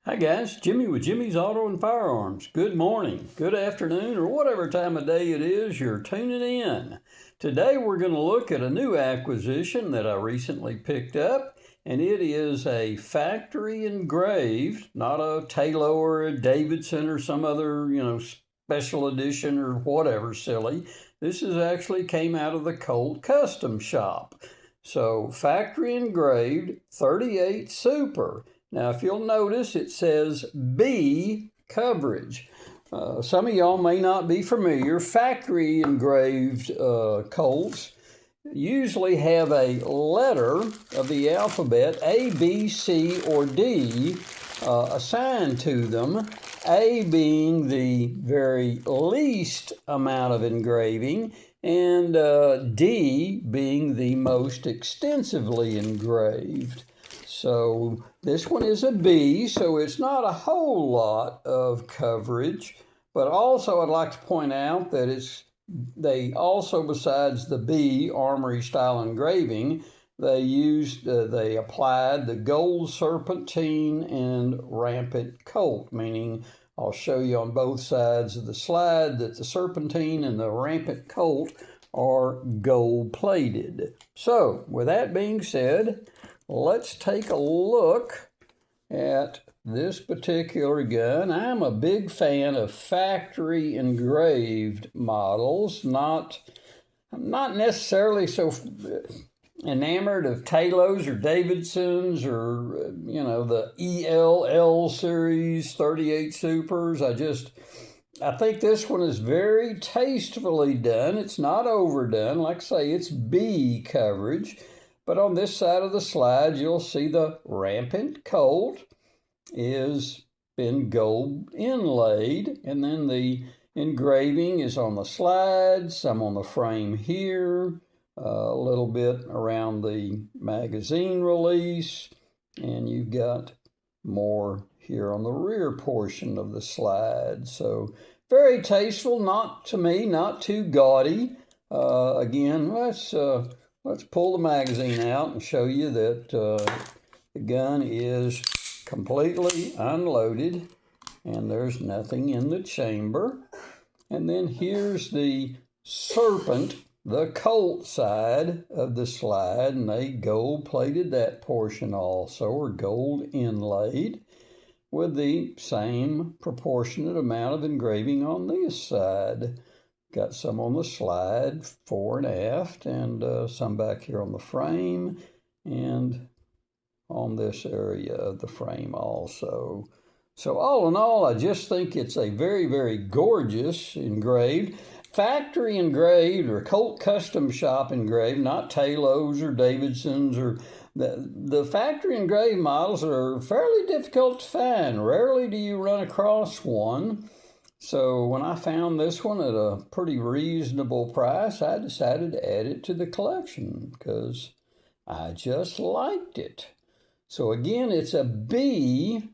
Hi guys, Jimmy with Jimmy's Auto and Firearms. Good morning, good afternoon, or whatever time of day it is you're tuning in. Today we're going to look at a new acquisition that I recently picked up, and it is a factory engraved, not a Taylor or a Davidson or some other, special edition or whatever silly. This is actually came out of the Colt Custom Shop. So factory engraved 38 Super. Now, if you'll notice, it says B coverage. Some of y'all may not be familiar. Factory engraved Colts usually have a letter of the alphabet, A, B, C, or D, assigned to them. A being the very least amount of engraving, and D being the most extensively engraved. So this one is a B, so it's not a whole lot of coverage, but also I'd like to point out that they also, besides the B armory style engraving, they applied the gold serpentine and rampant colt, meaning I'll show you on both sides of the slide that the serpentine and the rampant colt are gold plated. So with that being said, let's take a look at this particular gun. I'm a big fan of factory engraved models, I'm not necessarily so enamored of Taylors or Davidsons or, the ELL series 38 Supers. I think this one is very tastefully done. It's not overdone. Like I say, it's B coverage. But on this side of the slide, you'll see the rampant colt is been gold inlaid, and then the engraving is on the slide, some on the frame here, a little bit around the magazine release, and you've got more here on the rear portion of the slide. So very tasteful, not too gaudy. Again, let's pull the magazine out and show you that the gun is completely unloaded and there's nothing in the chamber. And then here's the serpent, the Colt side of the slide, and they gold plated that portion also, or gold inlaid, with the same proportionate amount of engraving on this side. Got some on the slide, fore and aft, and some back here on the frame, and on this area of the frame also. So all in all, I just think it's a very, very gorgeous engraved, factory engraved or Colt Custom Shop engraved, not Taylors or Davidsons or the factory engraved models are fairly difficult to find. Rarely do you run across one. So when I found this one at a pretty reasonable price, I decided to add it to the collection because I just liked it. So again, it's a B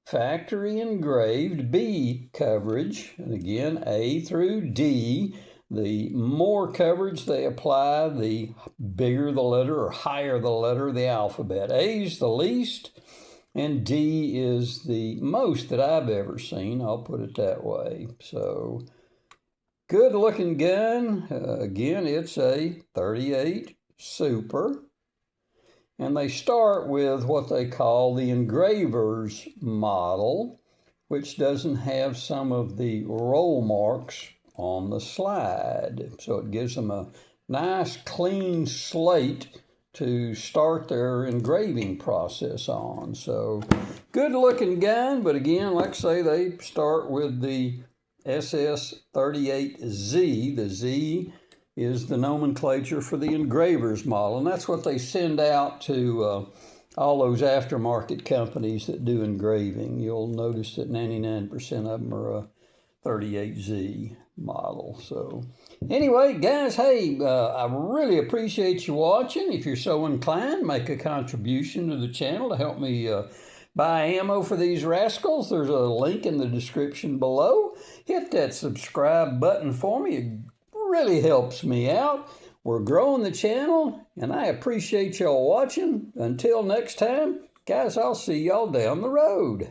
factory engraved B coverage. And again, A through D. The more coverage they apply, the bigger the letter or higher the letter of the alphabet. A is the least, and D is the most that I've ever seen. I'll put it that way. So, good looking gun. Again, it's a 38 Super. And they start with what they call the engraver's model, which doesn't have some of the roll marks on the slide. So it gives them a nice clean slate to start their engraving process on. So good looking gun, but again, like I say, they start with the SS38Z. The Z is the nomenclature for the engraver's model, and that's what they send out to all those aftermarket companies that do engraving. You'll notice that 99% of them are a 38Z model. So anyway, guys, hey, I really appreciate you watching. If you're so inclined, make a contribution to the channel to help me buy ammo for these rascals. There's a link in the description below. Hit that subscribe button for me. It really helps me out. We're growing the channel, and I appreciate y'all watching. Until next time, guys, I'll see y'all down the road.